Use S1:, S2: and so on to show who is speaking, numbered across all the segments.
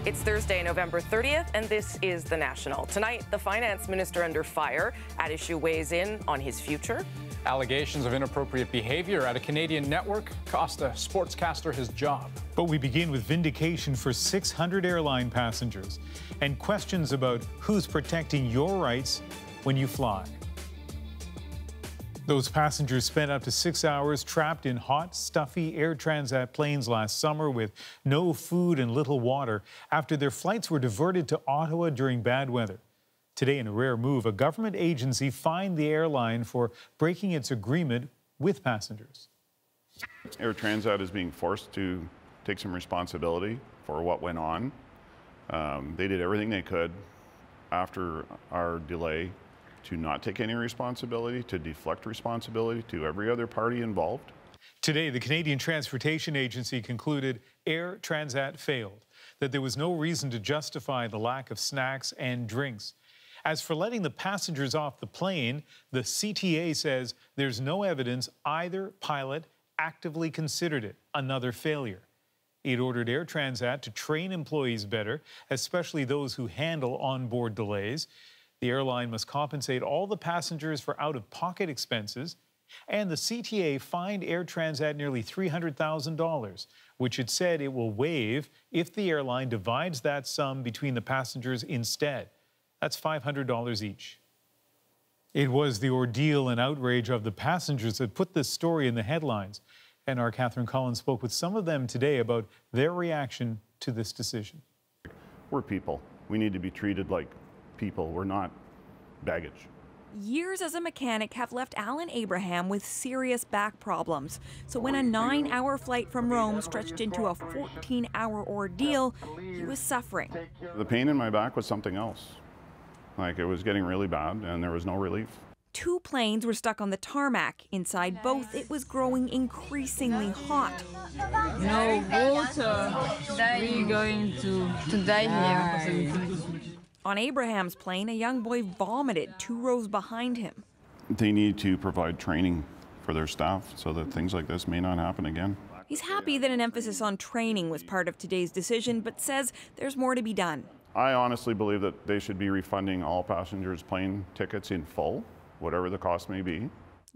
S1: It's Thursday, November 30th, and this is The National. Tonight, the finance minister under fire. At issue weighs in on his future.
S2: Allegations of inappropriate behavior at a Canadian network cost a sportscaster his job.
S3: But we begin with vindication for 600 airline passengers and questions about who's protecting your rights when you fly. Those passengers spent up to 6 hours trapped in hot, stuffy Air Transat planes last summer with no food and little water after their flights were diverted to Ottawa during bad weather. Today, in a rare move, a government agency fined the airline for breaking its agreement with passengers.
S4: Air Transat is being forced to take some responsibility for what went on. They did everything they could after our delay to not take any responsibility, to deflect responsibility to every other party involved.
S3: Today, the Canadian Transportation Agency concluded Air Transat failed, that there was no reason to justify the lack of snacks and drinks. As for letting the passengers off the plane, the CTA says there's no evidence either pilot actively considered it another failure. It ordered Air Transat to train employees better, especially those who handle onboard delays. The airline must compensate all the passengers for out-of-pocket expenses, and the CTA fined Air Transat nearly $300,000, which it said it will waive if the airline divides that sum between the passengers instead. That's $500 each. It was the ordeal and outrage of the passengers that put this story in the headlines, and our Catherine Collins spoke with some of them today about their reaction to this decision.
S4: We're people. We need to be treated like people. We're not baggage.
S5: Years as a mechanic have left Alan Abraham with serious back problems. So when a 9-hour flight from Rome stretched into a 14-hour ordeal, he was suffering.
S4: The pain in my back was something else. Like, it was getting really bad and there was no relief.
S5: 2 planes were stuck on the tarmac. Inside both, it was growing increasingly hot.
S6: No water. We're going to die here.
S5: On Abraham's plane, a young boy vomited 2 rows behind him.
S4: They need to provide training for their staff so that things like this may not happen again.
S5: He's happy that an emphasis on training was part of today's decision, but says there's more to be done.
S4: I honestly believe that they should be refunding all passengers' plane tickets in full, whatever the cost may be.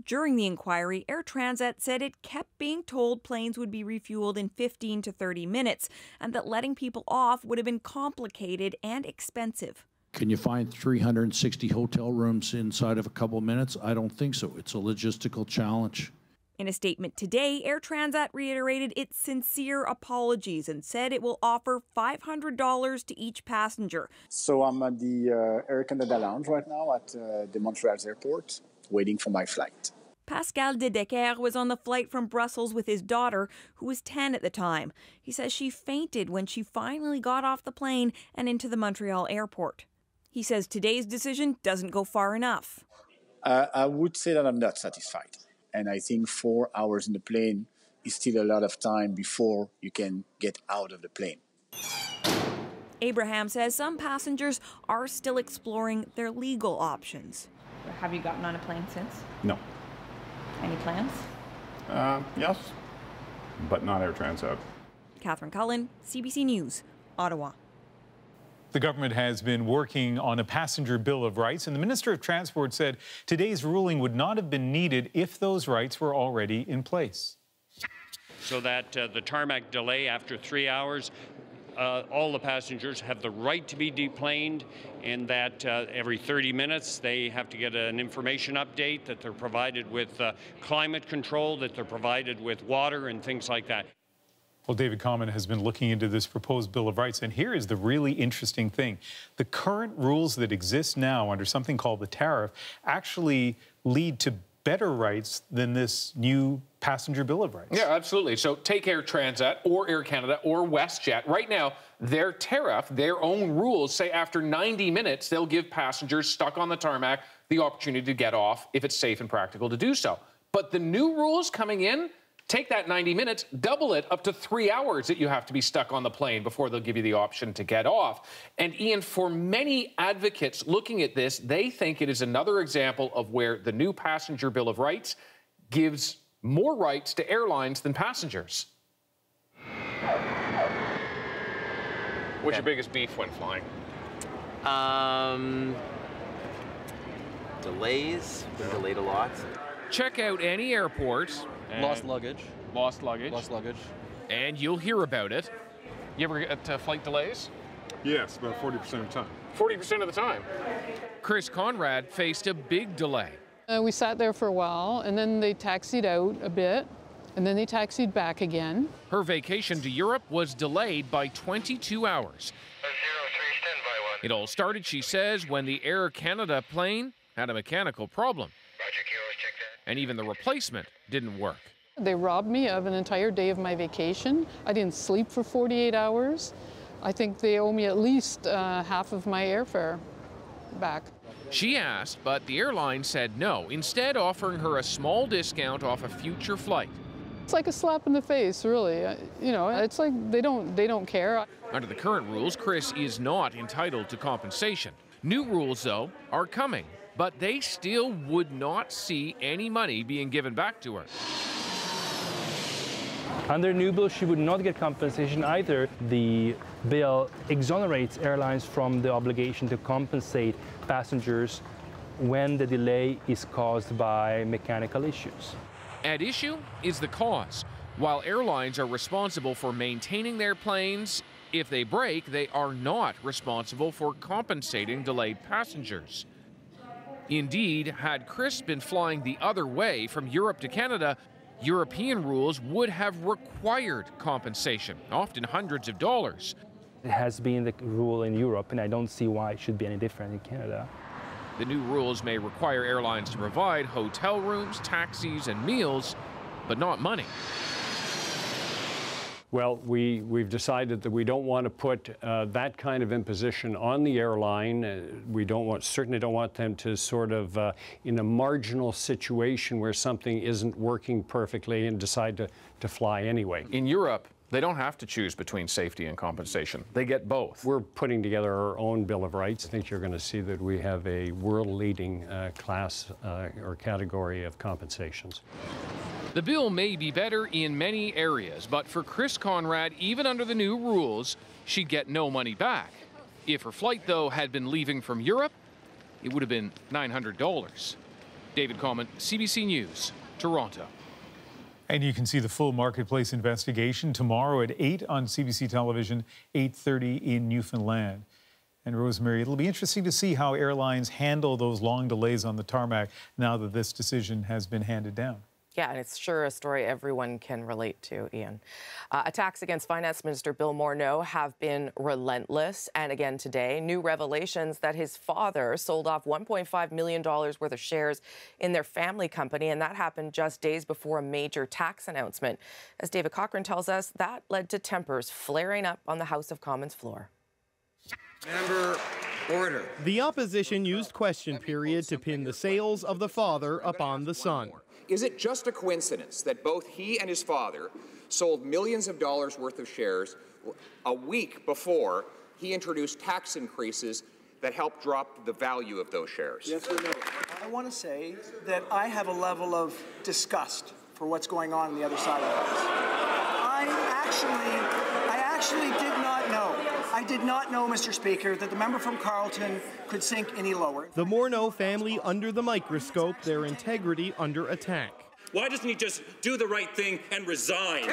S5: During the inquiry, Air Transat said it kept being told planes would be refueled in 15 to 30 minutes and that letting people off would have been complicated and expensive.
S7: Can you find 360 hotel rooms inside of a couple of minutes? I don't think so. It's a logistical challenge.
S5: In a statement today, Air Transat reiterated its sincere apologies and said it will offer $500 to each passenger.
S8: So I'm at the Air Canada lounge right now at the Montreal airport, waiting for my flight.
S5: Pascal Dedecker was on the flight from Brussels with his daughter, who was 10 at the time. He says she fainted when she finally got off the plane and into the Montreal airport. He says today's decision doesn't go far enough.
S8: I would say that I'm not satisfied. And I think 4 hours in the plane is still a lot of time before you can get out of the plane.
S5: Abraham says some passengers are still exploring their legal options.
S6: Have you gotten on a plane since?
S4: No.
S6: Any plans?
S4: Yes, but not Air Transat.
S5: Catherine Cullen, CBC News, Ottawa.
S3: The government has been working on a passenger bill of rights, and the Minister of Transport said today's ruling would not have been needed if those rights were already in place.
S9: So that the tarmac delay after 3 hours, all the passengers have the right to be deplaned, and that every 30 minutes they have to get an information update, that they're provided with climate control, that they're provided with water and things like that.
S3: Well, David Common has been looking into this proposed Bill of Rights, and here is the really interesting thing. The current rules that exist now under something called the tariff actually lead to better rights than this new passenger Bill of Rights.
S10: Yeah, absolutely. So take Air Transat or Air Canada or WestJet. Right now, their tariff, their own rules say after 90 minutes, they'll give passengers stuck on the tarmac the opportunity to get off if it's safe and practical to do so. But the new rules coming in take that 90 minutes, double it up to 3 hours that you have to be stuck on the plane before they'll give you the option to get off. And Ian, for many advocates looking at this, they think it is another example of where the new passenger Bill of Rights gives more rights to airlines than passengers. What's your biggest beef when flying?
S11: Delays. Been delayed a lot.
S12: Check out any airport.
S11: Lost luggage.
S10: Lost luggage.
S11: Lost luggage.
S12: And you'll hear about it.
S10: You ever get flight delays?
S13: Yes, about 40% of the time.
S10: 40% of the time.
S12: Chris Conrad faced a big delay.
S14: We sat there for a while, and then they taxied out a bit, and then they taxied back again.
S12: Her vacation to Europe was delayed by 22 hours. It all started, she says, when the Air Canada plane had a mechanical problem. And even the replacement didn't work.
S14: They robbed me of an entire day of my vacation. I didn't sleep for 48 hours. I think they owe me at least half of my airfare back.
S12: She asked, but the airline said no, instead offering her a small discount off a future flight.
S14: It's like a slap in the face, really. You know, it's like they don't care.
S12: Under the current rules, Chris is not entitled to compensation. New rules, though, are coming, but they still would not see any money being given back to her.
S15: Under new bill, she would not get compensation either. The bill exonerates airlines from the obligation to compensate passengers when the delay is caused by mechanical issues.
S12: At issue is the cause. While airlines are responsible for maintaining their planes, if they break, they are not responsible for compensating delayed passengers. Indeed, had Chris been flying the other way from Europe to Canada, European rules would have required compensation, often hundreds of dollars.
S15: It has been the rule in Europe, and I don't see why it should be any different in Canada.
S12: The new rules may require airlines to provide hotel rooms, taxis, and meals, but not money.
S16: Well, we've decided that we don't want to put that kind of imposition on the airline. We certainly don't want them to sort of, in a marginal situation where something isn't working perfectly, and decide to fly anyway.
S10: In Europe, they don't have to choose between safety and compensation. They get both.
S16: We're putting together our own Bill of Rights. I think you're going to see that we have a world-leading class or category of compensations.
S12: The bill may be better in many areas, but for Chris Conrad, even under the new rules, she'd get no money back. If her flight, though, had been leaving from Europe, it would have been $900. David Coleman, CBC News, Toronto.
S3: And you can see the full marketplace investigation tomorrow at 8 on CBC Television, 8:30 in Newfoundland. And Rosemary, it'll be interesting to see how airlines handle those long delays on the tarmac now that this decision has been handed down.
S1: Yeah, and it's sure a story everyone can relate to, Ian. Attacks against Finance Minister Bill Morneau have been relentless. And again today, new revelations that his father sold off $1.5 million worth of shares in their family company, and that happened just days before a major tax announcement. As David Cochrane tells us, that led to tempers flaring up on the House of Commons floor.
S17: Member, order.
S18: The opposition used question period to pin the sales of the father upon the son.
S17: Is it just a coincidence that both he and his father sold millions of dollars worth of shares a week before he introduced tax increases that helped drop the value of those shares?
S19: Yes or no? I want to say that I have a level of disgust for what's going on the other side of the house. I actually did not know. I did not know, Mr. Speaker, that the member from Carleton could sink any lower.
S18: The Morneau family under the microscope, their integrity under attack.
S20: Why doesn't he just do the right thing and resign?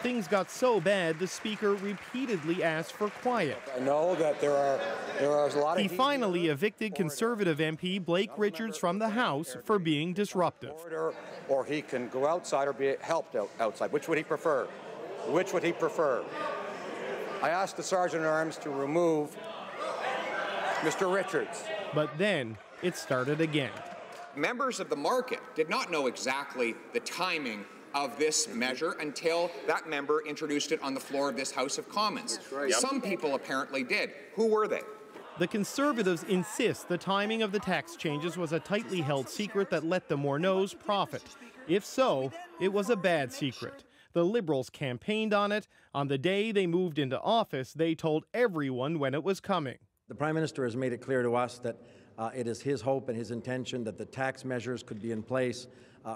S18: Things got so bad, the Speaker repeatedly asked for quiet.
S21: I know that there are a lot of...
S18: He finally evicted Conservative MP Blake Richards from the House for being disruptive.
S21: Or he can go outside or be helped outside. Which would he prefer? Which would he prefer? I asked the Sergeant-at-Arms to remove Mr. Richards.
S18: But then it started again.
S17: Members of the market did not know exactly the timing of this measure until that member introduced it on the floor of this House of Commons. Right. Some people apparently did. Who were they?
S18: The Conservatives insist the timing of the tax changes was a tightly held secret that let the Morneaus profit. If so, it was a bad secret. The Liberals campaigned on it. On the day they moved into office, they told everyone when it was coming.
S21: The Prime Minister has made it clear to us that it is his hope and his intention that the tax measures could be in place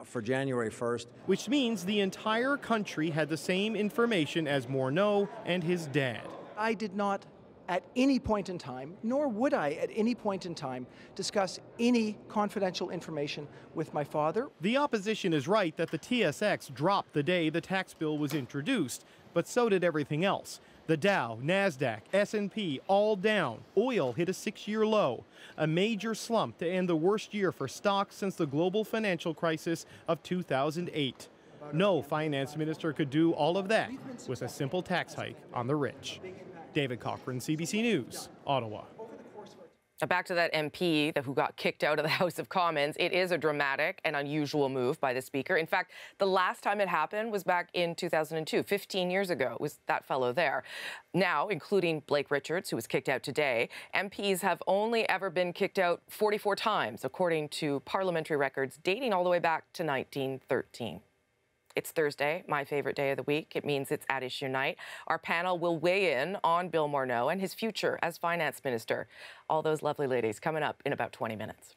S21: for January 1st.
S18: Which means the entire country had the same information as Morneau and his dad.
S19: I did not at any point in time, nor would I at any point in time, discuss any confidential information with my father. The opposition is right that the TSX dropped the day the tax bill was introduced, but so did everything else. The Dow, NASDAQ, S&P all down. Oil hit a 6-year low. A major slump to end the worst year for stocks since the global financial crisis of 2008. No finance minister could do all of that with a simple tax hike on the rich. David Cochran, CBC News, Ottawa.
S1: Back to that MP who got kicked out of the House of Commons. It is a dramatic and unusual move by the Speaker. In fact, the last time it happened was back in 2002, 15 years ago. It was that fellow there. Now, including Blake Richards, who was kicked out today, MPs have only ever been kicked out 44 times, according to parliamentary records dating all the way back to 1913. It's Thursday, my favorite day of the week. It means it's at issue night. Our panel will weigh in on Bill Morneau and his future as finance minister. All those lovely ladies coming up in about 20 minutes.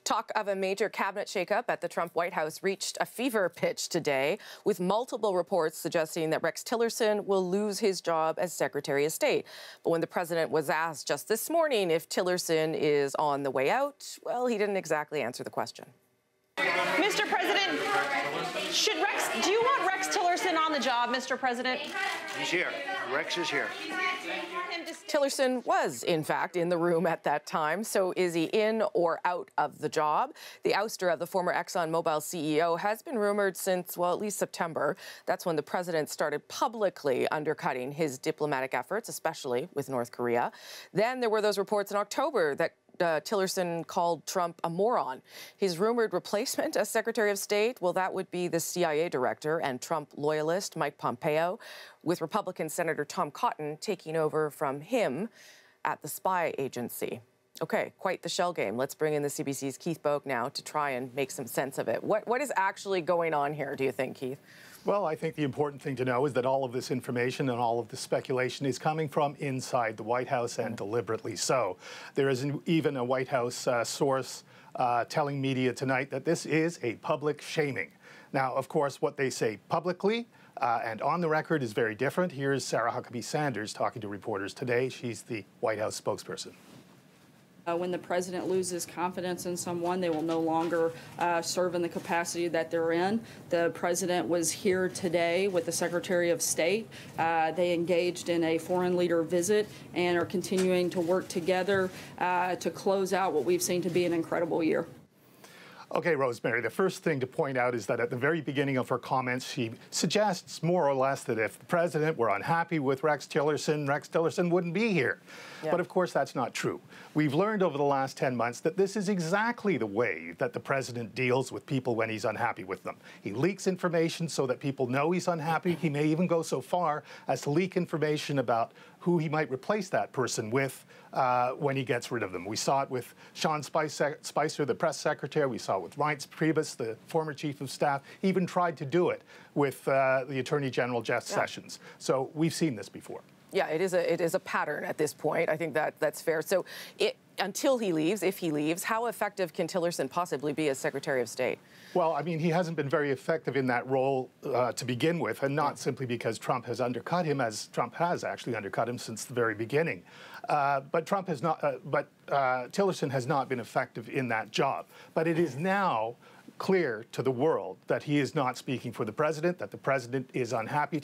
S1: Talk of a major cabinet shakeup at the Trump White House reached a fever pitch today, with multiple reports suggesting that Rex Tillerson will lose his job as Secretary of State. But when the president was asked just this morning if Tillerson is on the way out, well, he didn't exactly answer the question.
S2: Mr. President, do you want Rex Tillerson on the job, Mr. President?
S22: He's here. Rex is here.
S1: Tillerson was, in fact, in the room at that time. So is he in or out of the job? The ouster of the former ExxonMobil CEO has been rumored since, well, at least September. That's when the president started publicly undercutting his diplomatic efforts, especially with North Korea. Then there were those reports in October that Tillerson called Trump a moron. His rumored replacement as Secretary of State, well, that would be the CIA director and Trump loyalist Mike Pompeo, with Republican Senator Tom Cotton taking over from him at the spy agency. Okay, quite the shell game. Let's bring in the CBC's Keith Boak now to try and make some sense of it. What is actually going on here, do you think, Keith?
S23: Well, I think the important thing to know is that all of this information and all of the speculation is coming from inside the White House, and deliberately so. There is even a White House source telling media tonight that this is a public shaming. Now, of course, what they say publicly and on the record is very different. Here's Sarah Huckabee Sanders talking to reporters today. She's the White House spokesperson.
S24: When the president loses confidence in someone, they will no longer serve in the capacity that they're in. The president was here today with the Secretary of State. They engaged in a foreign leader visit and are continuing to work together to close out what we've seen to be an incredible year.
S23: Okay, Rosemary, the first thing to point out is that at the very beginning of her comments, she suggests more or less that if the president were unhappy with Rex Tillerson wouldn't be here. Yeah. But of course, that's not true. We've learned over the last 10 months that this is exactly the way that the president deals with people when he's unhappy with them. He leaks information so that people know he's unhappy. He may even go so far as to leak information about who he might replace that person with when he gets rid of them. We saw it with Sean Spicer, the press secretary. We saw it with Reince Priebus, the former chief of staff. He even tried to do it with the Attorney General, Jeff Sessions. So we've seen this before.
S1: Yeah, it is a pattern at this point. I think that's fair. So until he leaves, if he leaves, how effective can Tillerson possibly be as Secretary of State?
S23: Well, I mean, he hasn't been very effective in that role to begin with, and not simply because Trump has undercut him, as Trump has actually undercut him since the very beginning. But Tillerson has not been effective in that job. But it is now clear to the world that he is not speaking for the president, that the president is unhappy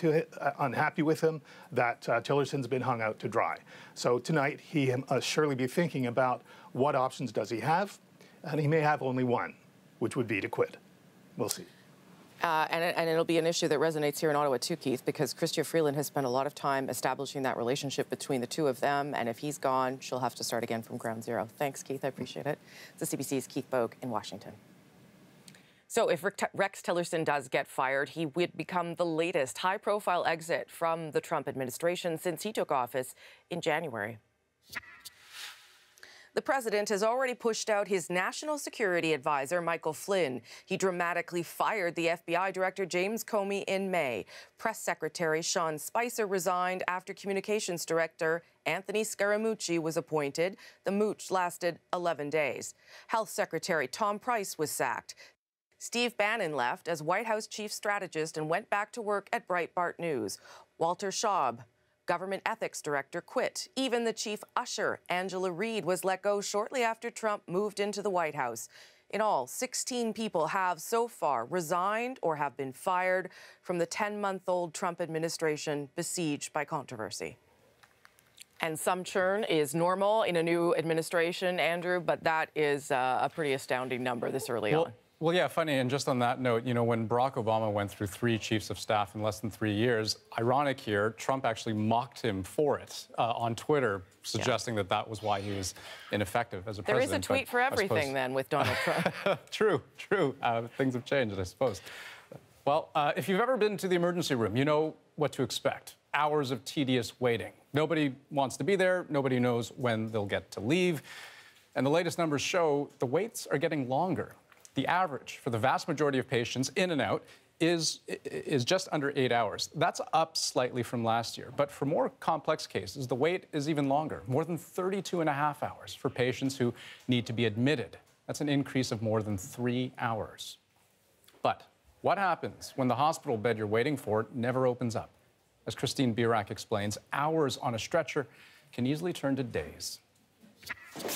S23: with him, that Tillerson's been hung out to dry. So tonight he must surely be thinking about what options does he have, and he may have only one, which would be to quit. We'll see.
S1: And it'll be an issue that resonates here in Ottawa too, Keith, because Chrystia Freeland has spent a lot of time establishing that relationship between the two of them, and if he's gone, she'll have to start again from ground zero. Thanks, Keith. I appreciate it. It's the CBC's Keith Boak in Washington. So if Rex Tillerson does get fired, he would become the latest high-profile exit from the Trump administration since he took office in January. The president has already pushed out his national security advisor, Michael Flynn. He dramatically fired the FBI director, James Comey, in May. Press Secretary Sean Spicer resigned after communications director Anthony Scaramucci was appointed. The mooch lasted 11 days. Health Secretary Tom Price was sacked. Steve Bannon left as White House chief strategist and went back to work at Breitbart News. Walter Schaub Government ethics director quit. Even the chief usher, Angela Reed, was let go shortly after Trump moved into the White House. In all, 16 people have so far resigned or have been fired from the 10-month-old Trump administration besieged by controversy. And some churn is normal in a new administration, Andrew, but that is a pretty astounding number this early on.
S4: Well, yeah, funny. And just on that note, you know, when Barack Obama went through 3 chiefs of staff in less than 3 years, ironic here, Trump actually mocked him for it on Twitter, suggesting that that was why he was ineffective as a president.
S1: There is a tweet for everything then with Donald Trump.
S4: True. Things have changed, I suppose. Well, if you've ever been to the emergency room, you know what to expect. Hours of tedious waiting. Nobody wants to be there. Nobody knows when they'll get to leave. And the latest numbers show the waits are getting longer. The average for the vast majority of patients in and out is just under 8 hours. That's up slightly from last year. But for more complex cases, the wait is even longer, more than 32.5 hours for patients who need to be admitted. That's an increase of more than 3 hours. But what happens when the hospital bed you're waiting for never opens up? As Christine Birak explains, hours on a stretcher can easily turn to days.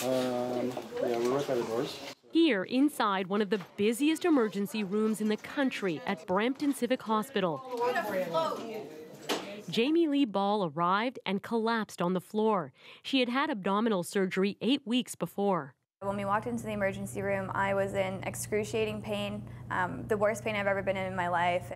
S11: Yeah, we're right by the doors.
S6: Here, inside one of the busiest emergency rooms in the country at Brampton Civic Hospital, Jamie Lee Ball arrived and collapsed on the floor. She had had abdominal surgery 8 weeks before.
S7: When we walked into the emergency room, I was in excruciating pain, the worst pain I've ever been in my life.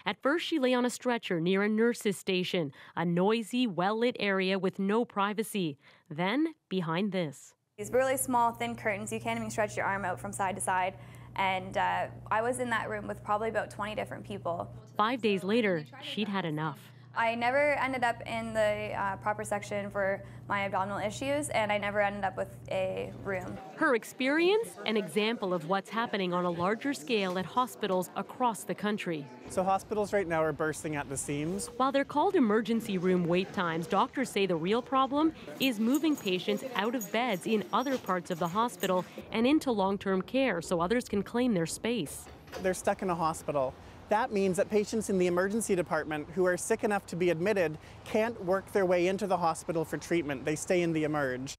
S6: At first, she lay on a stretcher near a nurse's station, a noisy, well-lit area with no privacy. Then, behind this.
S7: These really small, thin curtains, you can't even stretch your arm out from side to side. And I was in that room with probably about 20 different people.
S6: 5 days later, she'd had enough.
S7: I never ended up in the proper section for my abdominal issues, and I never ended up with a room.
S6: Her experience, an example of what's happening on a larger scale at hospitals across the country.
S8: So hospitals right now are bursting at the seams.
S6: While they're called emergency room wait times, doctors say the real problem is moving patients out of beds in other parts of the hospital and into long-term care so others can claim their space.
S8: They're stuck in a hospital. That means that patients in the emergency department who are sick enough to be admitted can't work their way into the hospital for treatment. They stay in the emerge.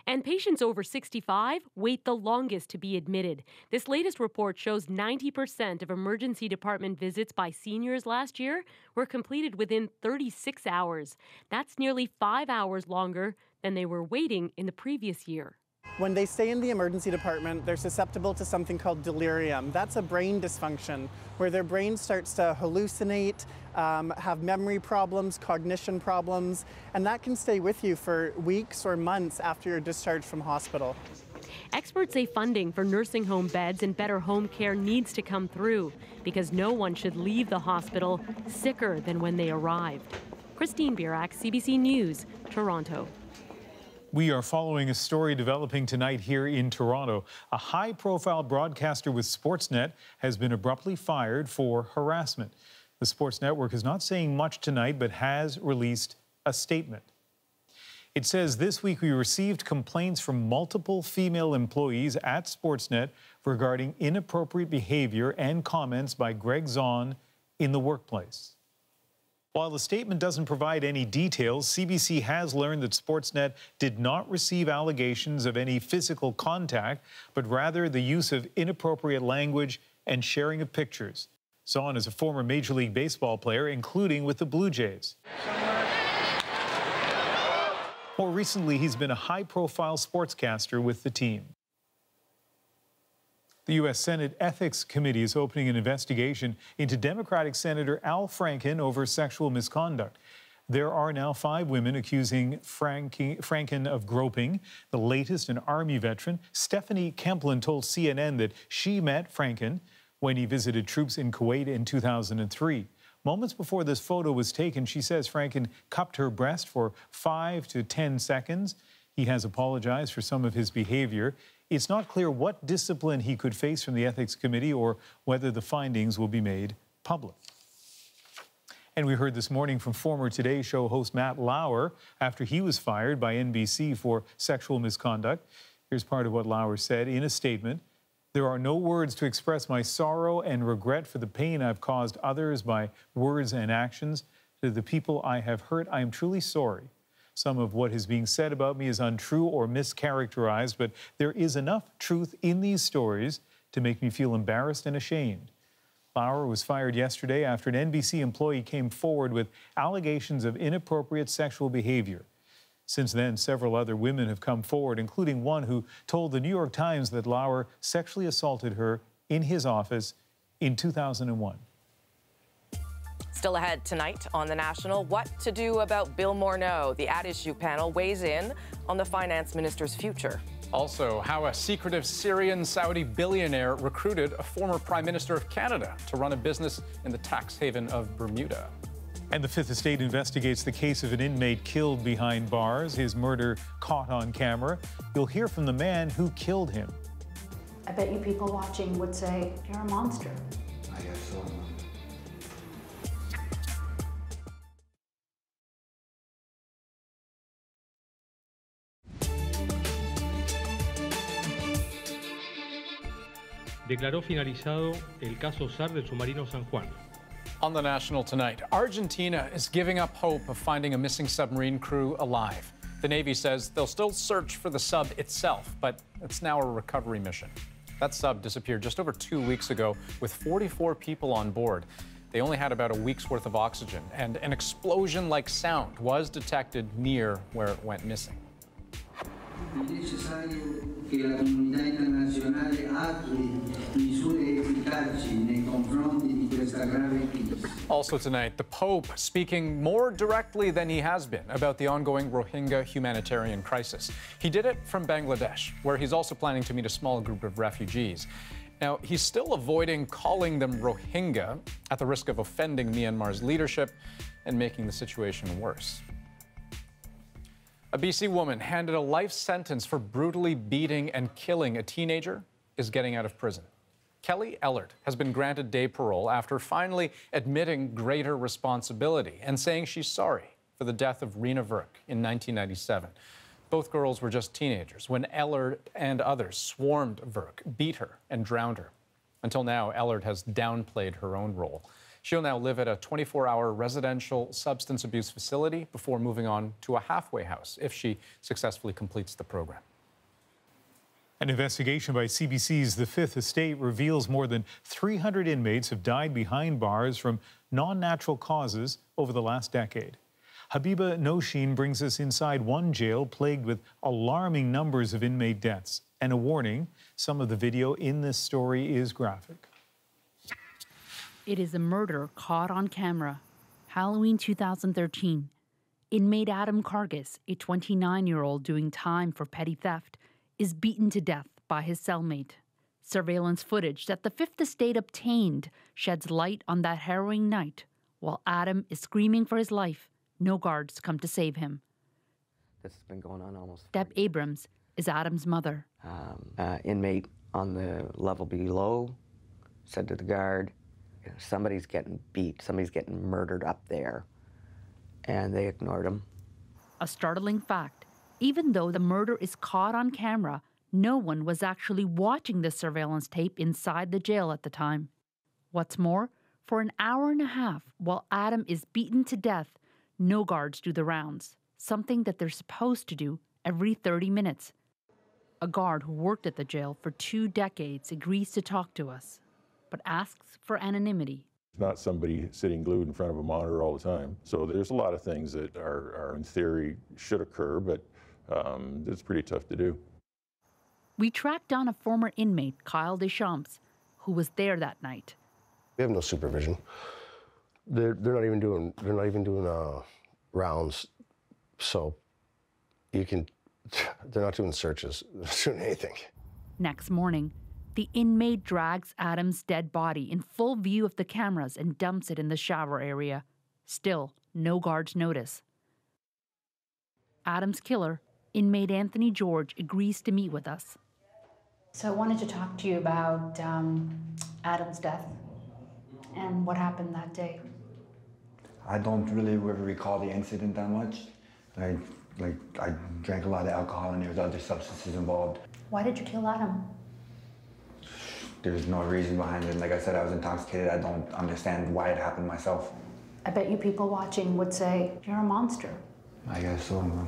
S6: And patients over 65 wait the longest to be admitted. This latest report shows 90% of emergency department visits by seniors last year were completed within 36 hours. That's nearly 5 hours longer than they were waiting in the previous year.
S8: When they stay in the emergency department, they're susceptible to something called delirium. That's a brain dysfunction where their brain starts to hallucinate, have memory problems, cognition problems, and that can stay with you for weeks or months after you're discharged from hospital.
S6: Experts say funding for nursing home beds and better home care needs to come through because no one should leave the hospital sicker than when they arrived. Christine Birak, CBC News, Toronto.
S3: We are following a story developing tonight here in Toronto. A high-profile broadcaster with Sportsnet has been abruptly fired for harassment. The Sports Network is not saying much tonight, but has released a statement. It says, this week we received complaints from multiple female employees at Sportsnet regarding inappropriate behavior and comments by Greg Zahn in the workplace. While the statement doesn't provide any details, CBC has learned that Sportsnet did not receive allegations of any physical contact, but rather the use of inappropriate language and sharing of pictures. Zahn is a former Major League Baseball player, including with the Blue Jays. More recently, he's been a high-profile sportscaster with the team. The U.S. Senate Ethics Committee is opening an investigation into Democratic Senator Al Franken over sexual misconduct. There are now 5 women accusing Franken of groping. The latest, an Army veteran, Stephanie Kemplin, told CNN that she met Franken when he visited troops in Kuwait in 2003. Moments before this photo was taken, she says Franken cupped her breast for 5 to 10 seconds. He has apologized for some of his behavior. It's not clear what discipline he could face from the Ethics Committee or whether the findings will be made public. And we heard this morning from former Today Show host Matt Lauer after he was fired by NBC for sexual misconduct. Here's part of what Lauer said in a statement. There are no words to express my sorrow and regret for the pain I've caused others by words and actions. To the people I have hurt, I am truly sorry. Some of what is being said about me is untrue or mischaracterized, but there is enough truth in these stories to make me feel embarrassed and ashamed. Lauer was fired yesterday after an NBC employee came forward with allegations of inappropriate sexual behavior. Since then, several other women have come forward, including one who told the New York Times that Lauer sexually assaulted her in his office in 2001.
S1: Still ahead tonight on The National, what to do about Bill Morneau. The At Issue panel weighs in on the finance minister's future.
S4: Also, how a secretive Syrian-Saudi billionaire recruited a former Prime Minister of Canada to run a business in the tax haven of Bermuda.
S3: And the Fifth Estate investigates the case of an inmate killed behind bars, his murder caught on camera. You'll hear from the man who killed him.
S5: I bet you people watching would say, you're a monster.
S22: I guess so.
S9: Declaró finalizado el caso SAR del submarino San Juan.
S4: On The National tonight, Argentina is giving up hope of finding a missing submarine crew alive. The Navy says they'll still search for the sub itself, but it's now a recovery mission. That sub disappeared just over 2 weeks ago with 44 people on board. They only had about a week's worth of oxygen, and an explosion-like sound was detected near where it went missing. Also tonight, the Pope speaking more directly than he has been about the ongoing Rohingya humanitarian crisis. He did it from Bangladesh, where he's also planning to meet a small group of refugees. Now, he's still avoiding calling them Rohingya at the risk of offending Myanmar's leadership and making the situation worse. A BC woman handed a life sentence for brutally beating and killing a teenager is getting out of prison. Kelly Ellard has been granted day parole after finally admitting greater responsibility and saying she's sorry for the death of Rena Verk in 1997. Both girls were just teenagers when Ellard and others swarmed Verk, beat her, and drowned her. Until now, Ellard has downplayed her own role. She'll now live at a 24-hour residential substance abuse facility before moving on to a halfway house if she successfully completes the program.
S3: An investigation by CBC's The Fifth Estate reveals more than 300 inmates have died behind bars from non-natural causes over the last decade. Habiba Noshin brings us inside one jail plagued with alarming numbers of inmate deaths. And a warning, some of the video in this story is graphic.
S13: It is a murder caught on camera. Halloween 2013. Inmate Adam Cargis, a 29-year-old doing time for petty theft, is beaten to death by his cellmate. Surveillance footage that the Fifth Estate obtained sheds light on that harrowing night. While Adam is screaming for his life, no guards come to save him.
S14: This has been going on almost.
S13: Deb Abrams is Adam's mother.
S14: Inmate on the level below said to the guard, somebody's getting beat, somebody's getting murdered up there. And they ignored him.
S13: A startling fact, even though the murder is caught on camera, no one was actually watching the surveillance tape inside the jail at the time. What's more, for an hour and a half, while Adam is beaten to death, no guards do the rounds, something that they're supposed to do every 30 minutes. A guard who worked at the jail for 2 decades agrees to talk to us, but asks for anonymity.
S25: It's not somebody sitting glued in front of a monitor all the time. So there's a lot of things that are in theory, should occur, but it's pretty tough to do.
S13: We tracked down a former inmate, Kyle Deschamps, who was there that night.
S26: We have no supervision. They're not even doing rounds, so they're not doing searches, they're not doing anything.
S13: Next morning, the inmate drags Adam's dead body in full view of the cameras and dumps it in the shower area. Still, no guards notice. Adam's killer, inmate Anthony George, agrees to meet with us.
S5: So I wanted to talk to you about Adam's death and what happened that day.
S27: I don't really recall the incident that much. I drank a lot of alcohol and there was other substances involved.
S5: Why did you kill Adam?
S27: There's no reason behind it. Like I said, I was intoxicated. I don't understand why it happened myself.
S5: I bet you people watching would say, you're a monster.
S27: I guess so.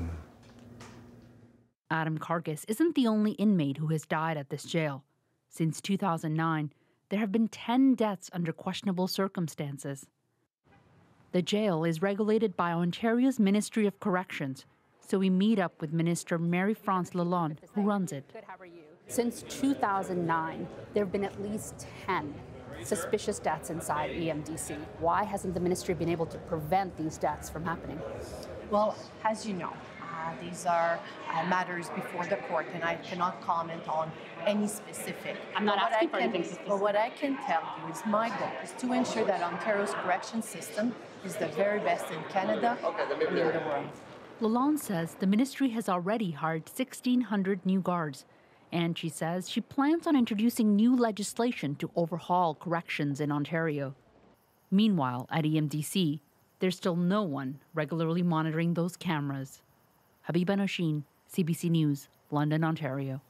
S13: Adam Kargas isn't the only inmate who has died at this jail. Since 2009, there have been 10 deaths under questionable circumstances. The jail is regulated by Ontario's Ministry of Corrections, so we meet up with Minister Marie-France Lalonde, who runs it.
S10: Since 2009, there have been at least 10 suspicious deaths inside EMDC. Why hasn't the ministry been able to prevent these deaths from happening?
S12: Well, as you know, these are matters before the court, and I cannot comment on any specific.
S10: I'm not asking for anything specific.
S12: But what I can tell you is my goal is to ensure that Ontario's correction system is the very best in Canada and in the world.
S13: Lalonde says the ministry has already hired 1,600 new guards, and she says she plans on introducing new legislation to overhaul corrections in Ontario. Meanwhile, at EMDC, there's still no one regularly monitoring those cameras. Habiba Noshin, CBC News, London, Ontario.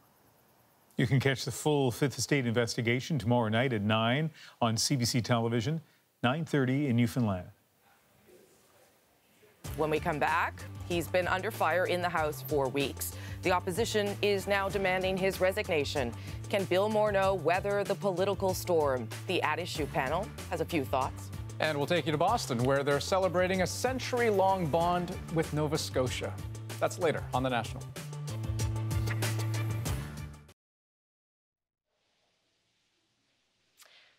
S3: You can catch the full Fifth Estate investigation tomorrow night at 9 on CBC Television, 9:30 in Newfoundland.
S1: When we come back, he's been under fire in the House for weeks. The opposition is now demanding his resignation. Can Bill Morneau weather the political storm? The At Issue panel has a few thoughts.
S4: And we'll take you to Boston, where they're celebrating a century-long bond with Nova Scotia. That's later on The National.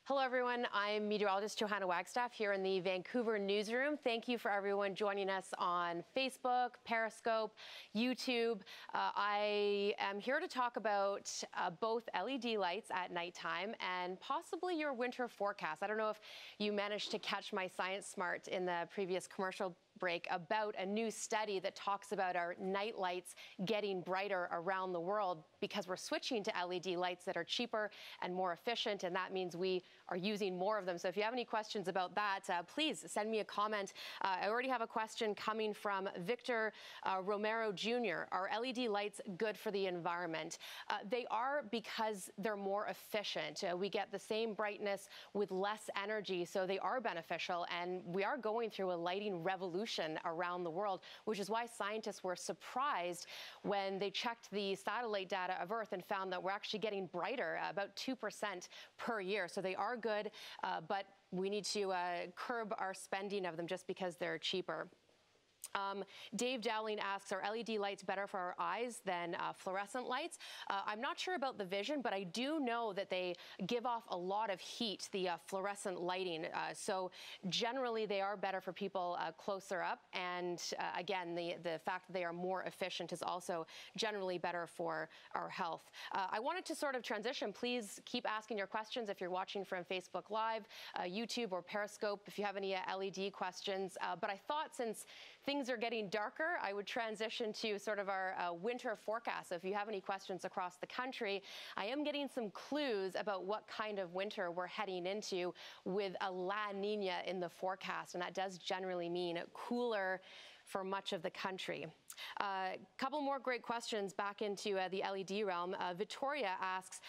S15: Hello, everyone. I'm meteorologist Johanna Wagstaff here in the Vancouver newsroom. Thank you for everyone joining us on Facebook, Periscope, YouTube. I am here to talk about both LED lights at nighttime and possibly your winter forecast. I don't know if you managed to catch my Science Smart in the previous commercial break about a new study that talks about our night lights getting brighter around the world because we're switching to LED lights that are cheaper and more efficient, and that means we are using more of them. So if you have any questions about that, please send me a comment. I already have a question coming from Victor Romero Jr. Are LED lights good for the environment? They are, because they're more efficient. We get the same brightness with less energy, so they are beneficial, and we are going through a lighting revolution around the world, which is why scientists were surprised when they checked the satellite data of Earth and found that we're actually getting brighter, about 2% per year. So they are good, but we need to curb our spending of them just because they're cheaper. Dave Dowling asks, are LED lights better for our eyes than fluorescent lights? I'm not sure about the vision, but I do know that they give off a lot of heat, the fluorescent lighting. So generally, they are better for people closer up. And again, the fact that they are more efficient is also generally better for our health. I wanted to sort of transition. Please keep asking your questions if you're watching from Facebook Live, YouTube, or Periscope, if you have any LED questions. But I thought since things are getting darker, I would transition to sort of our winter forecast. So if you have any questions across the country, I am getting some clues about what kind of winter we're heading into with a La Nina in the forecast. And that does generally mean cooler for much of the country. A couple more great questions back into the LED realm. Victoria asks,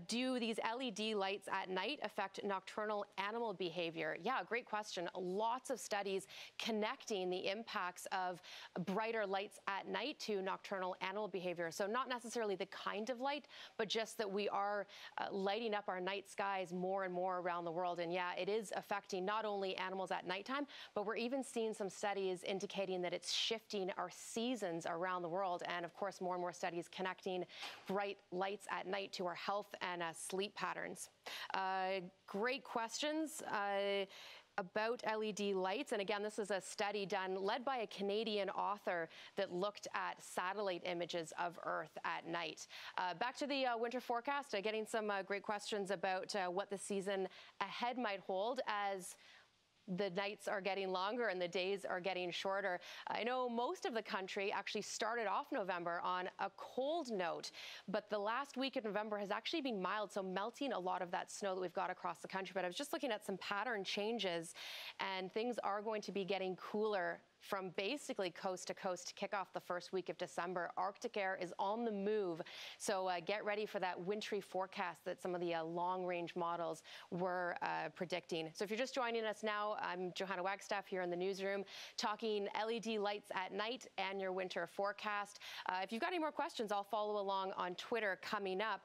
S15: do these LED lights at night affect nocturnal animal behavior? Yeah, great question. Lots of studies connecting the impacts of brighter lights at night to nocturnal animal behavior. So not necessarily the kind of light, but just that we are lighting up our night skies more and more around the world. And yeah, it is affecting not only animals at nighttime, but we're even seeing some studies indicating that it's shifting our seasons around the world. And of course, more and more studies connecting bright lights at night to our health and sleep patterns. Great questions about LED lights. And again, this is a study led by a Canadian author that looked at satellite images of Earth at night. Back to the winter forecast, getting some great questions about what the season ahead might hold as the nights are getting longer and the days are getting shorter. I know most of the country actually started off November on a cold note, but the last week of November has actually been mild, so melting a lot of that snow that we've got across the country. But I was just looking at some pattern changes, and things are going to be getting cooler from basically coast to coast to kick off the first week of December. Arctic air is on the move, so get ready for that wintry forecast that some of the long-range models were predicting. So if you're just joining us now, I'm Johanna Wagstaff here in the newsroom talking LED lights at night and your winter forecast. If you've got any more questions, I'll follow along on Twitter coming up.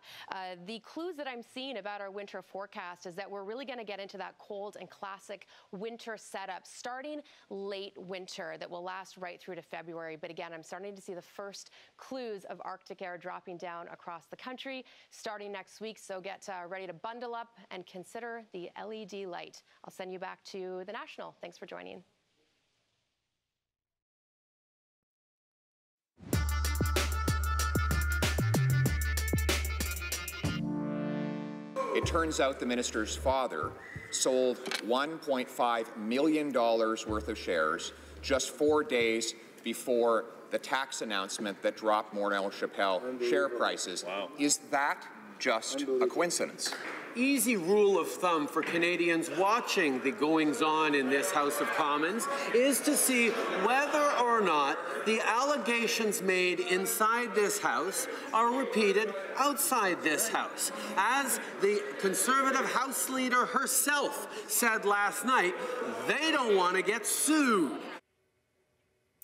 S15: The clues that I'm seeing about our winter forecast is that we're really going to get into that cold and classic winter setup starting late winter that will last right through to February. But again, I'm starting to see the first clues of Arctic air dropping down across the country starting next week. So get ready to bundle up and consider the LED light. I'll send you back to the National. Thanks for joining.
S2: It turns out the minister's father sold $1.5 million worth of shares just 4 days before the tax announcement that dropped Morneau Chappelle share prices. Wow. Is that just a coincidence?
S16: Easy rule of thumb for Canadians watching the goings-on in this House of Commons is to see whether or not the allegations made inside this House are repeated outside this House. As the Conservative House Leader herself said last night, they don't want to get sued.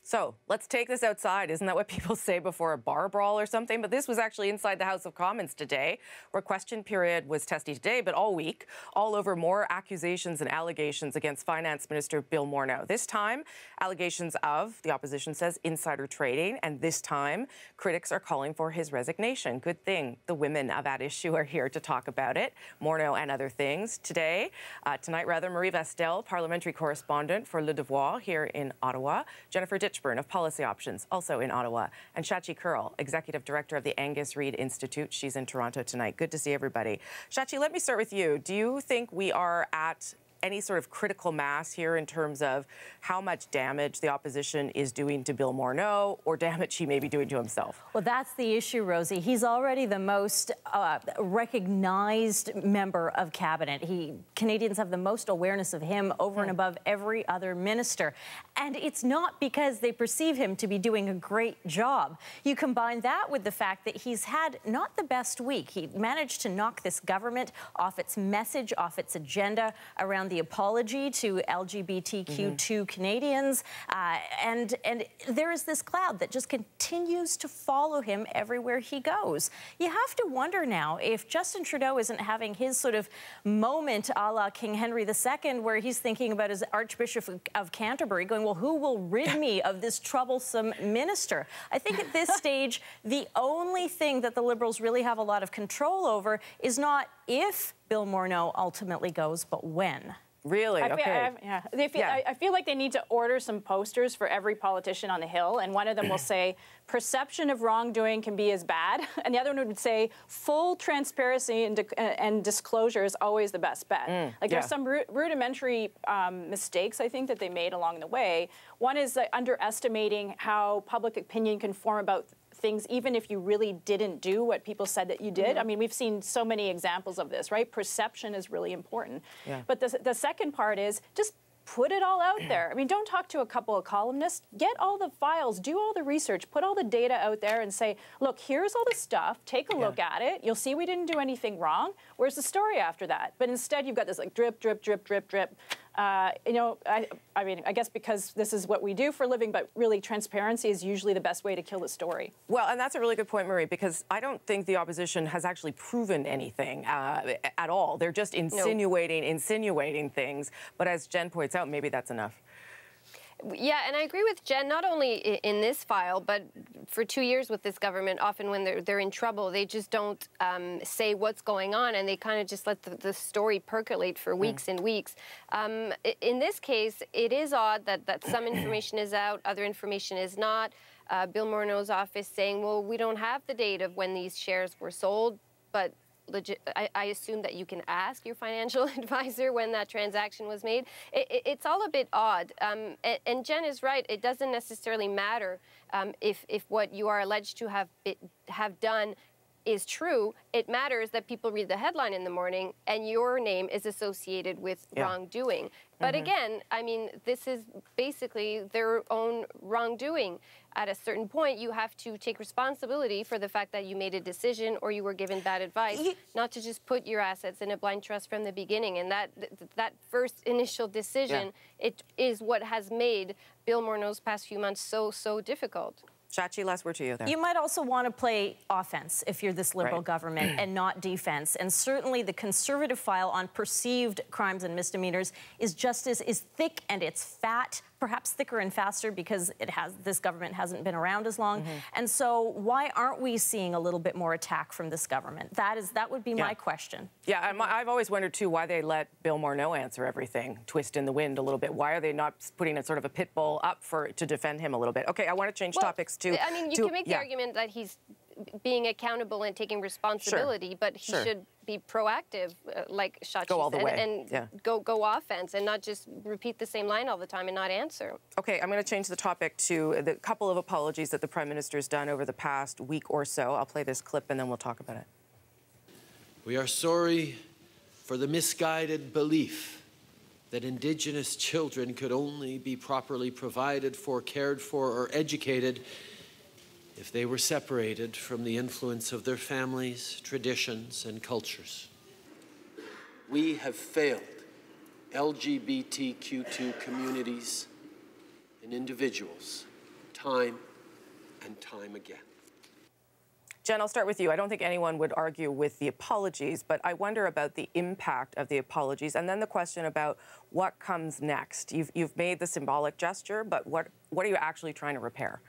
S1: So let's take this outside. Isn't that what people say before a bar brawl or something? But this was actually inside the House of Commons today, where question period was testy today, but all week, all over more accusations and allegations against Finance Minister Bill Morneau. This time, allegations of, the opposition says, insider trading. And this time, critics are calling for his resignation. Good thing the women of that issue are here to talk about it. Morneau and other things. Tonight, Marie Vestel, parliamentary correspondent for Le Devoir here in Ottawa. Jennifer Ditchburn of Policy Options, also in Ottawa, and Shachi Curl, Executive Director of the Angus Reid Institute. She's in Toronto tonight. Good to see everybody. Shachi, let me start with you. Do you think we are at any sort of critical mass here in terms of how much damage the opposition is doing to Bill Morneau or damage he may be doing to himself?
S17: Well, that's the issue, Rosie. He's already the most recognized member of cabinet. Canadians have the most awareness of him over and above every other minister. And it's not because they perceive him to be doing a great job. You combine that with the fact that he's had not the best week. He managed to knock this government off its message, off its agenda around the apology to LGBTQ2 Canadians. And there is this cloud that just continues to follow him everywhere he goes. You have to wonder now if Justin Trudeau isn't having his sort of moment a la King Henry II, where he's thinking about his Archbishop of Canterbury going, well, who will rid me of this troublesome minister? I think at this stage, the only thing that the Liberals really have a lot of control over is not if Bill Morneau ultimately goes, but when.
S1: Really?
S18: I feel like they need to order some posters for every politician on the Hill, and one of them will say, perception of wrongdoing can be as bad, and the other one would say, full transparency and disclosure is always the best bet. There's some rudimentary mistakes, I think, that they made along the way. One is underestimating how public opinion can form about things, even if you really didn't do what people said that you did. I mean, we've seen so many examples of this, right? Perception is really important. But the second part is just put it all out there. I mean, don't talk to a couple of columnists. Get all the files, do all the research, put all the data out there and say, look, here's all the stuff. Take a look at it. You'll see we didn't do anything wrong. Where's the story after that? But instead, you've got this like drip, drip, drip, drip, drip. I mean, I guess because this is what we do for a living, but really transparency is usually the best way to kill the story.
S1: Well, and that's a really good point, Marie, because I don't think the opposition has actually proven anything at all. They're just insinuating things. But as Jen points out, maybe that's enough.
S19: Yeah, and I agree with Jen, not only in this file, but for 2 years with this government, often when they're in trouble, they just don't say what's going on, and they kind of just let the story percolate for weeks and weeks. In this case, it is odd that some information is out, other information is not. Bill Morneau's office saying, well, we don't have the date of when these shares were sold, but I assume that you can ask your financial advisor when that transaction was made. It's all a bit odd. And Jen is right. It doesn't necessarily matter if what you are alleged to have done is true. It matters that people read the headline in the morning and your name is associated with wrongdoing. But again, I mean, this is basically their own wrongdoing. At a certain point, you have to take responsibility for the fact that you made a decision or you were given bad advice, not to just put your assets in a blind trust from the beginning. And that first initial decision, it is what has made Bill Morneau's past few months so difficult.
S1: Shachi, last word to you there.
S17: You might also want to play offense if you're this Liberal government and not defense. And certainly the Conservative file on perceived crimes and misdemeanors is thick and it's fat, perhaps thicker and faster because this government hasn't been around as long. And so why aren't we seeing a little bit more attack from this government? That would be my question.
S1: Yeah, I've always wondered too why they let Bill Morneau answer everything, twist in the wind a little bit. Why are they not putting a sort of a pit bull up to defend him a little bit? Okay, I want to change topics to.
S19: I mean, you can make the argument that he's being accountable and taking responsibility, but he should be proactive, like Shachi said, and go offense and not just repeat the same line all the time and not answer.
S1: Okay, I'm going to change the topic to the couple of apologies that the Prime Minister's done over the past week or so. I'll play this clip and then we'll talk about it.
S7: We are sorry for the misguided belief that Indigenous children could only be properly provided for, cared for, or educated if they were separated from the influence of their families, traditions, and cultures. We have failed LGBTQ2 communities and individuals time and time again.
S1: Jen, I'll start with you. I don't think anyone would argue with the apologies, but I wonder about the impact of the apologies, and then the question about what comes next. You've made the symbolic gesture, but what are you actually trying to repair?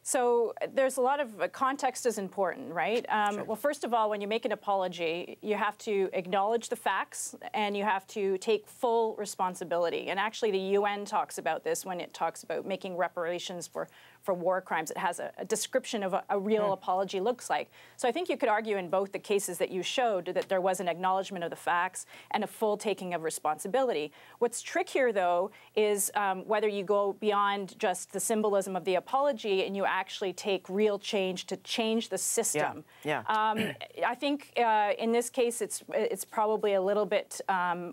S18: So there's a lot of context is important, right? Well, first of all, when you make an apology, you have to acknowledge the facts and you have to take full responsibility. And actually, the UN talks about this when it talks about making reparations for war crimes. It has a description of a real apology looks like. So I think you could argue in both the cases that you showed that there was an acknowledgement of the facts and a full taking of responsibility. What's trickier, though, is whether you go beyond just the symbolism of the apology and you actually take real change to change the system. I think in this case, it's probably a little bit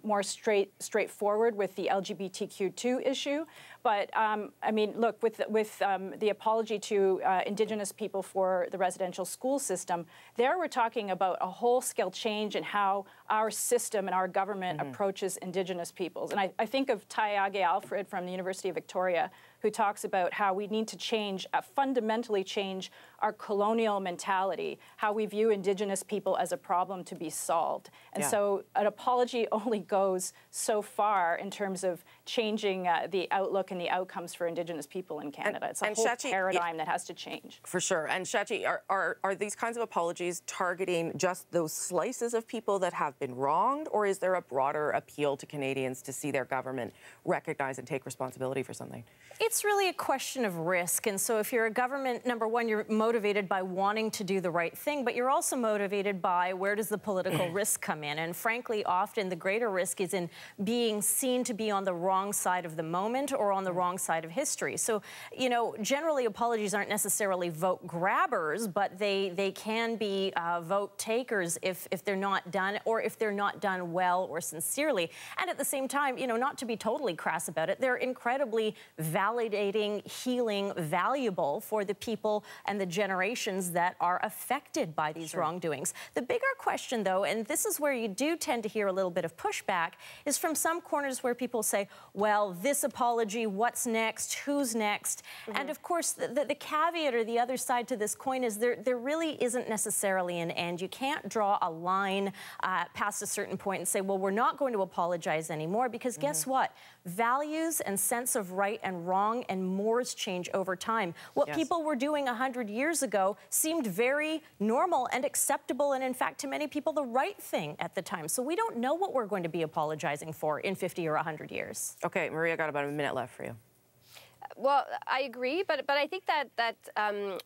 S18: more straightforward with the LGBTQ2 issue. But I mean, look, with the apology to Indigenous people for the residential school system, there we're talking about a whole-scale change in how our system and our government approaches Indigenous peoples. And I think of Taiage Alfred from the University of Victoria, who talks about how we need to change, fundamentally change our colonial mentality, how we view Indigenous people as a problem to be solved. And so an apology only goes so far in terms of changing the outlook and the outcomes for Indigenous people in Canada. It's a whole
S1: Shachi,
S18: paradigm that has to change.
S1: For sure. And Shachi, are these kinds of apologies targeting just those slices of people that have been wronged, or is there a broader appeal to Canadians to see their government recognize and take responsibility for something?
S17: It's really a question of risk. And so if you're a government, number one, you're motivated by wanting to do the right thing, but you're also motivated by where does the political risk come in? And frankly, often the greater risk is in being seen to be on the wrong side of the moment or on the wrong side of history. So, you know, generally apologies aren't necessarily vote grabbers, but they can be vote takers if they're not done, or if they're not done well or sincerely. And at the same time, you know, not to be totally crass about it, they're incredibly validating, healing, valuable for the people and the generations that are affected by these wrongdoings. The bigger question, though, and this is where you do tend to hear a little bit of pushback, is from some corners where people say, well, this apology, what's next, who's next? And of course, the caveat or the other side to this coin is there really isn't necessarily an end. You can't draw a line past a certain point and say, well, we're not going to apologize anymore, because guess what? Values and sense of right and wrong and mores change over time. What people were doing 100 years ago seemed very normal and acceptable, and in fact, to many people, the right thing at the time. So we don't know what we're going to be apologizing for in 50 or 100 years.
S1: Okay, Maria, got about a minute left for you.
S19: Well, I agree, but I think that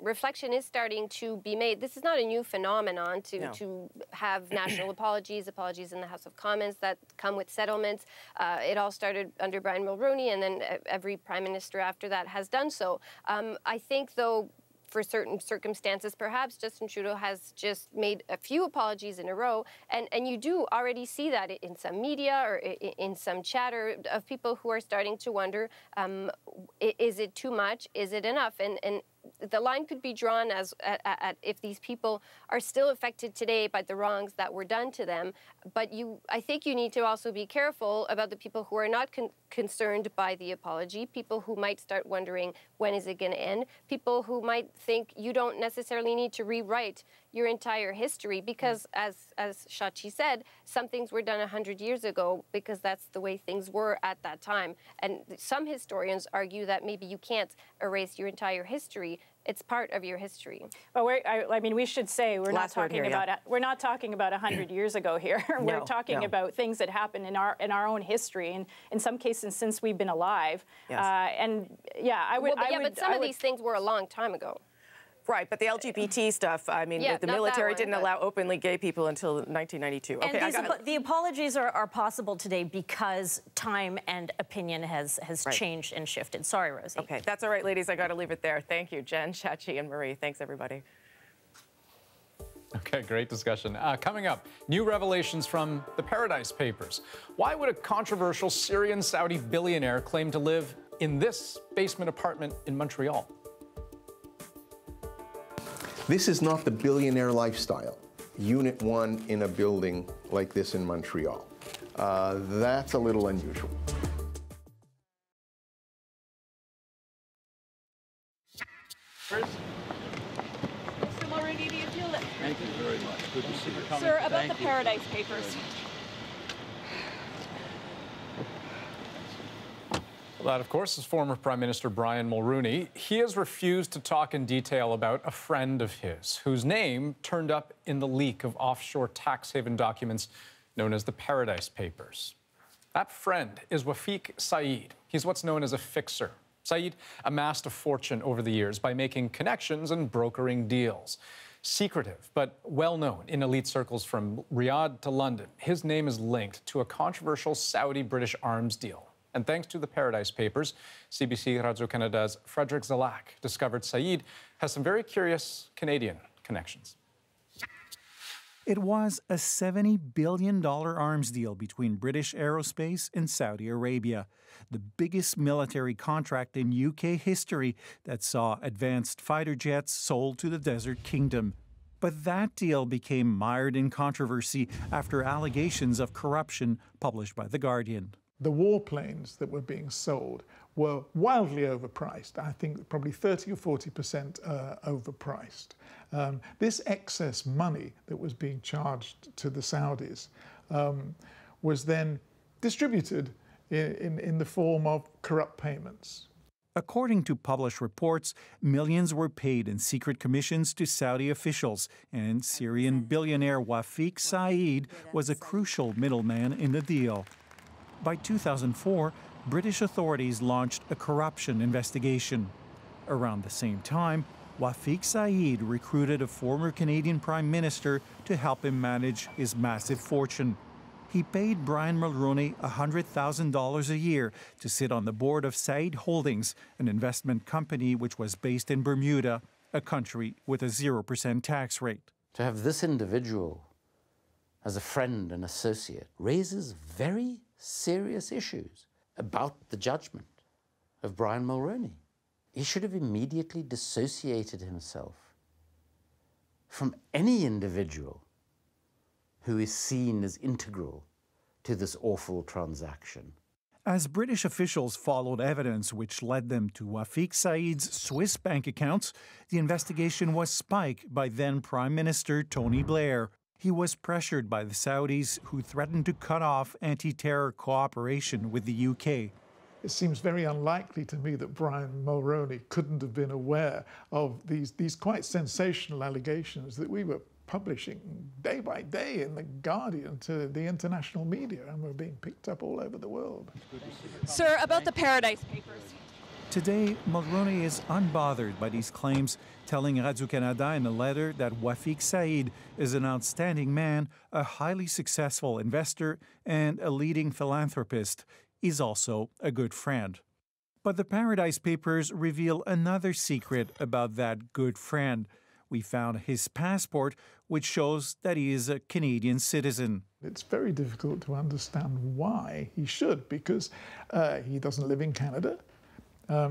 S19: reflection is starting to be made. This is not a new phenomenon to have national apologies in the House of Commons that come with settlements. It all started under Brian Mulroney, and then every prime minister after that has done so. I think, though, for certain circumstances, perhaps Justin Trudeau has just made a few apologies in a row, and you do already see that in some media or in some chatter of people who are starting to wonder, is it too much? Is it enough? And the line could be drawn as at if these people are still affected today by the wrongs that were done to them. But I think you need to also be careful about the people who are not concerned by the apology, people who might start wondering, when is it going to end? People who might think you don't necessarily need to rewrite your entire history because, as Shachi said, some things were done 100 years ago because that's the way things were at that time. And some historians argue that maybe you can't erase your entire history. It's part of your history.
S18: Well, I mean, we should say we're not talking about 100 years ago here. We're talking about things that happened in our own history, and in some cases since we've been alive.
S1: Yes.
S19: But some of these things were a long time ago.
S1: Right, but the LGBT stuff, I mean, the military didn't allow openly gay people until 1992. Okay,
S17: and the apologies are possible today because time and opinion has changed and shifted. Sorry, Rosie.
S1: Okay, that's all right, ladies. I got to leave it there. Thank you, Jen, Shachi, and Marie. Thanks, everybody.
S4: Okay, great discussion. Coming up, new revelations from the Paradise Papers. Why would a controversial Syrian-Saudi billionaire claim to live in this basement apartment in Montreal?
S6: This is not the billionaire lifestyle. Unit 1 in a building like this in Montreal. That's a little unusual.
S8: Mr. Mulroney, do you feel that...
S11: Thank you very much. Good to see you.
S8: Sir, about the Paradise Papers.
S4: Well, that, of course, is former Prime Minister Brian Mulroney. He has refused to talk in detail about a friend of his whose name turned up in the leak of offshore tax haven documents known as the Paradise Papers. That friend is Wafiq Saeed. He's what's known as a fixer. Saeed amassed a fortune over the years by making connections and brokering deals. Secretive, but well-known in elite circles from Riyadh to London, his name is linked to a controversial Saudi-British arms deal. And thanks to the Paradise Papers, CBC Radio-Canada's Frederick Zalak discovered Saeed has some very curious Canadian connections.
S20: It was a $70 billion arms deal between British Aerospace and Saudi Arabia, the biggest military contract in UK history that saw advanced fighter jets sold to the Desert Kingdom. But that deal became mired in controversy after allegations of corruption published by The Guardian.
S21: The warplanes that were being sold were wildly overpriced. I think probably 30 or 40% overpriced. This excess money that was being charged to the Saudis was then distributed in the form of corrupt payments.
S20: According to published reports, millions were paid in secret commissions to Saudi officials, and Syrian billionaire Wafiq Saeed was a crucial middleman in the deal. By 2004, British authorities launched a corruption investigation. Around the same time, Wafiq Saeed recruited a former Canadian Prime Minister to help him manage his massive fortune. He paid Brian Mulroney $100,000 a year to sit on the board of Saeed Holdings, an investment company which was based in Bermuda, a country with a 0% tax rate.
S23: To have this individual as a friend and associate raises very serious issues about the judgment of Brian Mulroney. He should have immediately dissociated himself from any individual who is seen as integral to this awful transaction.
S20: As British officials followed evidence which led them to Wafiq Saeed's Swiss bank accounts, the investigation was spiked by then Prime Minister Tony Blair. He was pressured by the Saudis, who threatened to cut off anti-terror cooperation with the UK.
S21: It seems very unlikely to me that Brian Mulroney couldn't have been aware of these quite sensational allegations that we were publishing day by day in The Guardian to the international media, and were being picked up all over the world.
S8: Sir, about the Paradise Papers.
S20: Today, Mulroney is unbothered by these claims, telling Radio-Canada in a letter that Wafiq Saeed is an outstanding man, a highly successful investor, and a leading philanthropist. He's also a good friend. But the Paradise Papers reveal another secret about that good friend. We found his passport, which shows that he is a Canadian citizen.
S21: It's very difficult to understand why he should, because he doesn't live in Canada.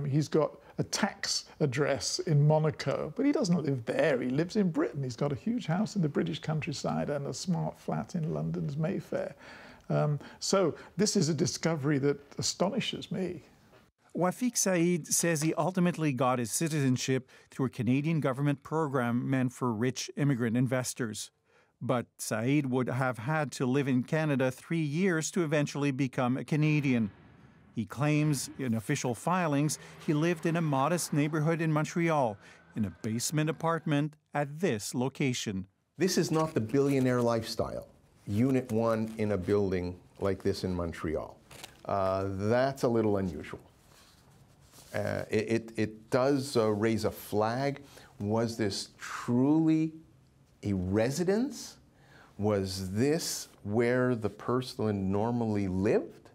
S21: He's got a tax address in Monaco, but he doesn't live there. He lives in Britain. He's got a huge house in the British countryside and a smart flat in London's Mayfair. So this is a discovery that astonishes me.
S20: Wafiq Saeed says he ultimately got his citizenship through a Canadian government program meant for rich immigrant investors. But Saeed would have had to live in Canada 3 years to eventually become a Canadian. He claims in official filings he lived in a modest neighborhood in Montreal, in a basement apartment at this location.
S6: This is not the billionaire lifestyle. Unit 1 in a building like this in Montreal. That's a little unusual. It does raise a flag. Was this truly a residence? Was this where the person normally lived?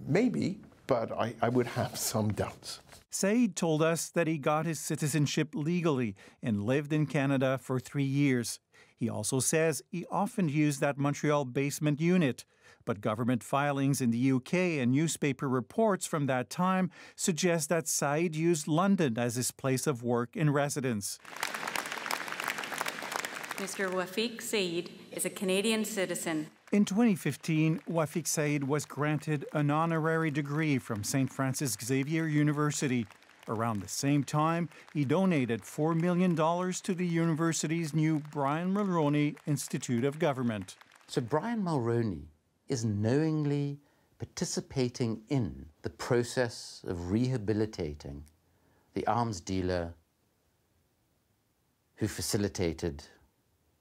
S6: Maybe, but I would have some doubts.
S20: Saeed told us that he got his citizenship legally and lived in Canada for 3 years. He also says he often used that Montreal basement unit. But government filings in the UK and newspaper reports from that time suggest that Saeed used London as his place of work and residence.
S5: Mr. Wafiq Saeed is a Canadian citizen.
S20: In 2015, Wafiq Saeed was granted an honorary degree from St. Francis Xavier University. Around the same time, he donated $4 million to the university's new Brian Mulroney Institute of Government.
S23: So Brian Mulroney is knowingly participating in the process of rehabilitating the arms dealer who facilitated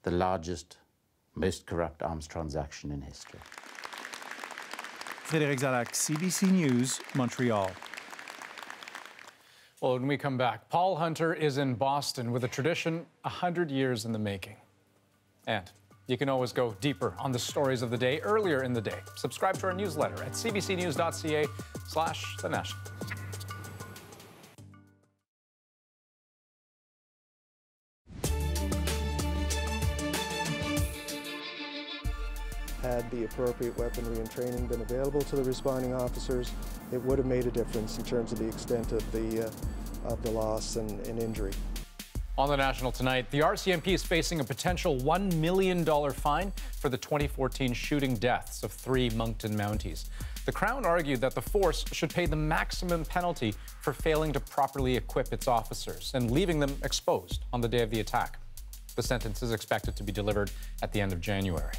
S23: the largest, most corrupt arms transaction in history.
S20: Frédéric Zalac, CBC News, Montreal.
S4: Well, when we come back, Paul Hunter is in Boston with a tradition 100 years in the making. And you can always go deeper on the stories of the day earlier in the day. Subscribe to our newsletter at cbcnews.ca/thenational.
S9: Had the appropriate weaponry and training been available to the responding officers, it would have made a difference in terms of the extent of the loss and injury.
S4: On the National tonight, the RCMP is facing a potential $1 million fine for the 2014 shooting deaths of 3 Moncton Mounties. The Crown argued that the force should pay the maximum penalty for failing to properly equip its officers and leaving them exposed on the day of the attack. The sentence is expected to be delivered at the end of January.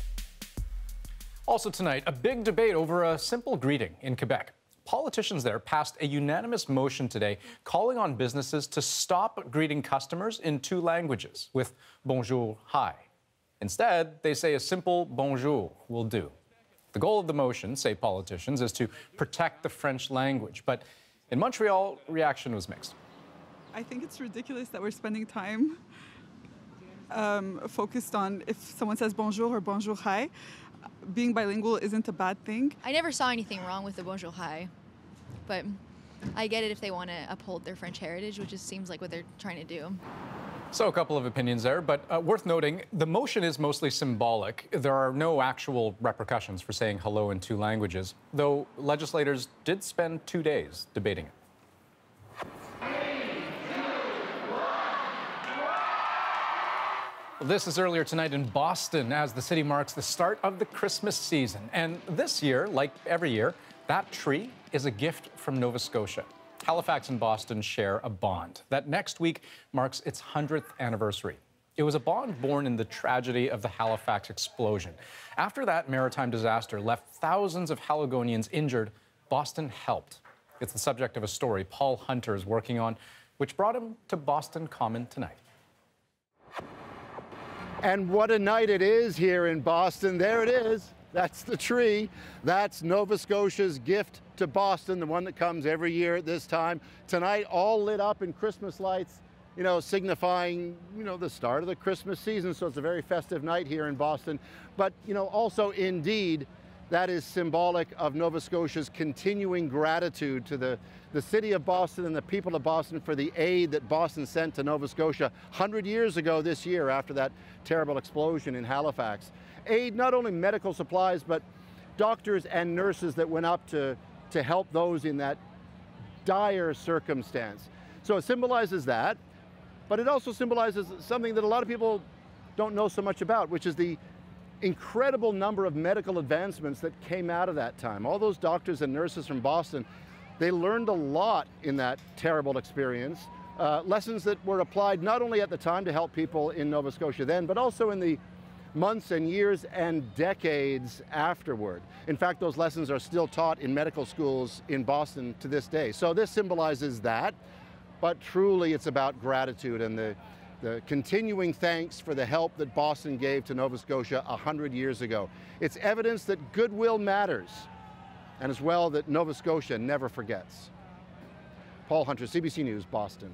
S4: Also tonight, a big debate over a simple greeting in Quebec. Politicians there passed a unanimous motion today calling on businesses to stop greeting customers in 2 languages with bonjour, hi. Instead, they say a simple bonjour will do. The goal of the motion, say politicians, is to protect the French language. But in Montreal, reaction was mixed.
S14: I think it's ridiculous that we're spending time focused on if someone says bonjour or bonjour, hi. Being bilingual isn't a bad thing.
S22: I never saw anything wrong with the bonjour, hi. But I get it if they want to uphold their French heritage, which just seems like what they're trying to do.
S4: So a couple of opinions there, but worth noting, the motion is mostly symbolic. There are no actual repercussions for saying hello in 2 languages, though legislators did spend 2 days debating it. This is earlier tonight in Boston as the city marks the start of the Christmas season. And this year, like every year, that tree is a gift from Nova Scotia. Halifax and Boston share a bond that next week marks its 100th anniversary. It was a bond born in the tragedy of the Halifax explosion. After that maritime disaster left thousands of Haligonians injured, Boston helped. It's the subject of a story Paul Hunter is working on, which brought him to Boston Common tonight.
S24: And what a night it is here in Boston. There it is. That's the tree. That's Nova Scotia's gift to Boston, the one that comes every year at this time. Tonight, all lit up in Christmas lights, you know, signifying, you know, the start of the Christmas season. So it's a very festive night here in Boston. But, you know, also indeed, that is symbolic of Nova Scotia's continuing gratitude to the city of Boston and the people of Boston for the aid that Boston sent to Nova Scotia 100 years ago this year after that terrible explosion in Halifax. Aid, not only medical supplies, but doctors and nurses that went up to help those in that dire circumstance. So it symbolizes that, but it also symbolizes something that a lot of people don't know so much about, which is the incredible number of medical advancements that came out of that time. All those doctors and nurses from Boston, they learned a lot in that terrible experience, lessons that were applied not only at the time to help people in Nova Scotia then, but also in the months and years and decades afterward. In fact, those lessons are still taught in medical schools in Boston to this day. So this symbolizes that, but truly it's about gratitude and the continuing thanks for the help that Boston gave to Nova Scotia 100 years ago. It's evidence that goodwill matters, and as well that Nova Scotia never forgets. Paul Hunter, CBC News, Boston.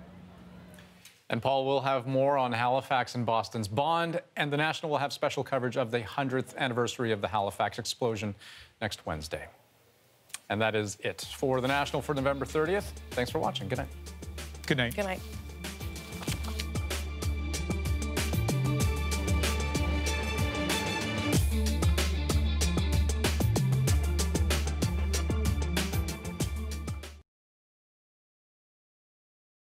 S4: And Paul will have more on Halifax and Boston's bond, and the National will have special coverage of the 100th anniversary of the Halifax explosion next Wednesday. And that is it for the National for November 30th. Thanks for watching. Good night.
S20: Good night.
S1: Good night.